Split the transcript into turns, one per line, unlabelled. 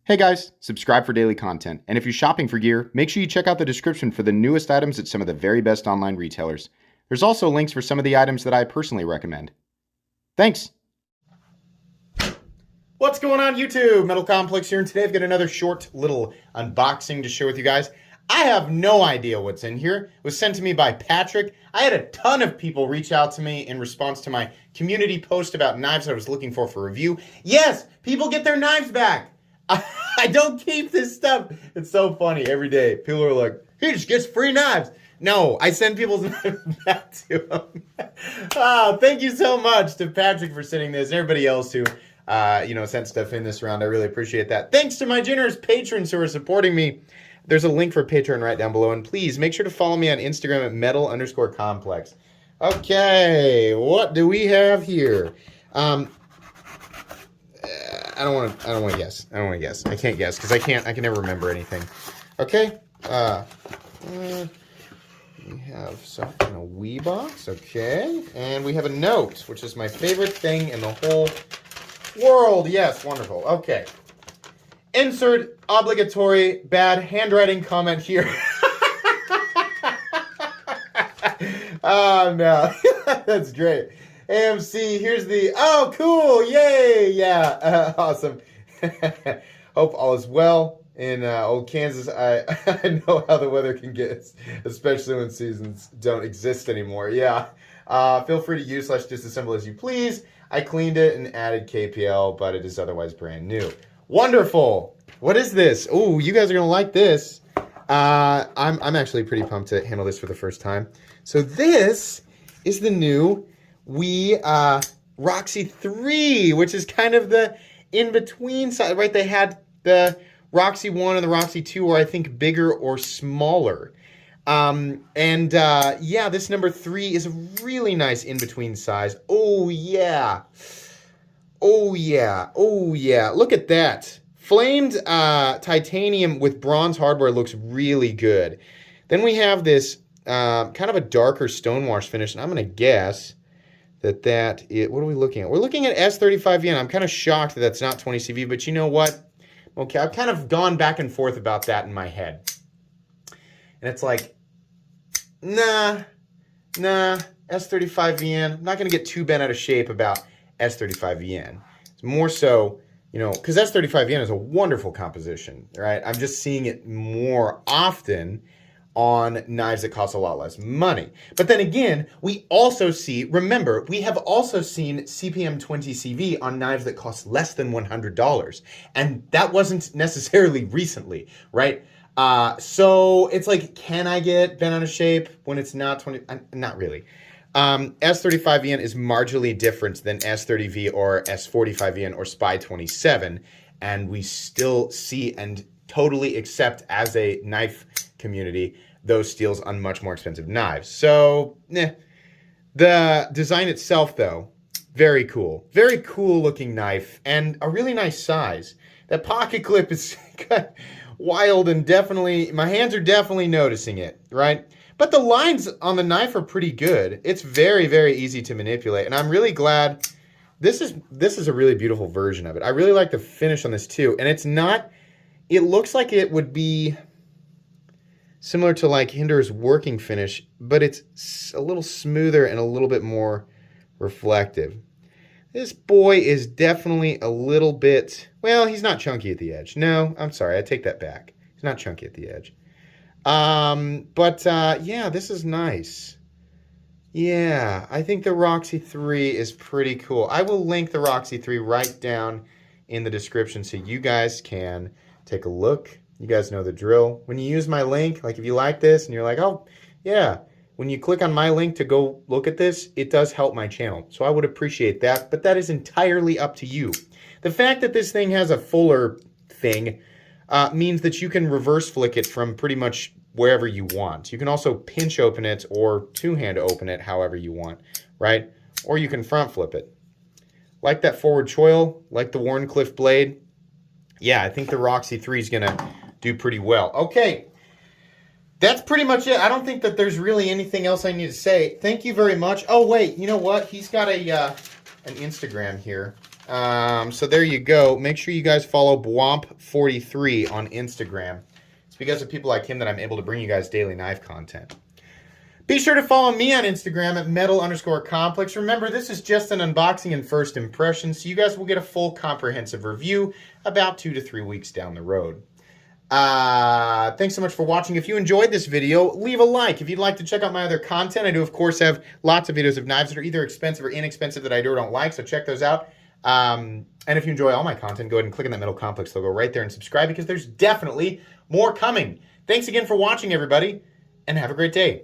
Hey guys, subscribe for daily content. And if you're shopping for gear, make sure you check out the description for the newest items at some of the very best online retailers. There's also links for some of the items that I personally recommend. Thanks! What's going on YouTube? Metal Complex here, and today I've got another short little unboxing to share with you guys. I have no idea what's in here. It was sent to me by Patrick. I had a ton of people reach out to me in response to my community post about knives I was looking for review. Yes, people get their knives back. I don't keep this stuff. It's so funny. Every day, people are like, he just gets free knives. No, I send people's knives back to them. Thank you so much to Patrick for sending this and everybody else who, sent stuff in this round. I really appreciate that. Thanks to my generous patrons who are supporting me. There's a link for Patreon right down below. And please make sure to follow me on Instagram at metal_complex. Okay, what do we have here? I don't want to guess. I can't guess because I can never remember anything. Okay. We have something in a WE box. Okay. And we have a note, which is my favorite thing in the whole world. Yes, wonderful. Okay. Insert obligatory bad handwriting comment here. Oh, no. That's great. AMC, here's the, oh, cool, yay, yeah, awesome. Hope all is well in old Kansas. I know how the weather can get, especially when seasons don't exist anymore, yeah. Feel free to use / disassemble as you please. I cleaned it and added KPL, but it is otherwise brand new. Wonderful. What is this? Oh, you guys are going to like this. I'm actually pretty pumped to handle this for the first time. So this is the new WE Roxi 3, which is kind of the in-between side, right? They had the Roxi 1 and the Roxi 2 were, I think, bigger or smaller. Yeah, this number 3 is a really nice in-between size. Oh, yeah. Oh, yeah. Oh, yeah. Look at that. Flamed titanium with bronze hardware looks really good. Then we have this kind of a darker stonewash finish, and I'm going to guess that is, what are we looking at? We're looking at S35VN. I'm kind of shocked that that's not 20CV, but you know what? Okay, I've kind of gone back and forth about that in my head. And it's like, nah, S35VN. I'm not going to get too bent out of shape about S35VN. It's more so, because S35VN is a wonderful composition, right? I'm just seeing it more often on knives that cost a lot less money. But then again, we also see, remember, we have also seen CPM 20CV on knives that cost less than $100. And that wasn't necessarily recently, right? So it's like, can I get bent out of shape when it's not 20? Not really. S35VN is marginally different than S30V or S45VN or SPY 27. And we still see and totally accept as a knife community those steels on much more expensive knives. So, the design itself, though, very cool. Very cool looking knife and a really nice size. That pocket clip is wild and definitely, my hands are definitely noticing it, right? But the lines on the knife are pretty good. It's very, very easy to manipulate, and I'm really glad this is a really beautiful version of it. I really like the finish on this too, and it's not, it looks like it would be similar to like Hinder's working finish, but it's a little smoother and a little bit more reflective. This boy is definitely a little bit, well, he's not chunky at the edge. No, I'm sorry, I take that back. He's not chunky at the edge. Yeah, this is nice. Yeah, I think the Roxi 3 is pretty cool. I will link the Roxi 3 right down in the description so you guys can take a look. You guys know the drill. When you use my link, like if you like this and you're like, oh, yeah, when you click on my link to go look at this, it does help my channel. So I would appreciate that, but that is entirely up to you. The fact that this thing has a fuller thing means that you can reverse flick it from pretty much wherever you want. You can also pinch open it or two-hand open it however you want, right? Or you can front flip it. Like that forward choil, like the Wharncliffe blade. Yeah, I think the Roxi 3 is going to do pretty well. Okay, that's pretty much it. I don't think that there's really anything else I need to say. Thank you very much. Oh, wait, you know what? He's got an Instagram here. So there you go. Make sure you guys follow Bwomp43 on Instagram. It's because of people like him that I'm able to bring you guys daily knife content. Be sure to follow me on Instagram at metal_complex. Remember, this is just an unboxing and first impression, so you guys will get a full comprehensive review about 2 to 3 weeks down the road. Thanks so much for watching. If you enjoyed this video, leave a like. If you'd like to check out my other content, I do, of course, have lots of videos of knives that are either expensive or inexpensive that I do or don't like, so check those out. And if you enjoy all my content, go ahead and click on that Metal Complex logo right there and subscribe, because there's definitely more coming. Thanks again for watching, everybody, and have a great day.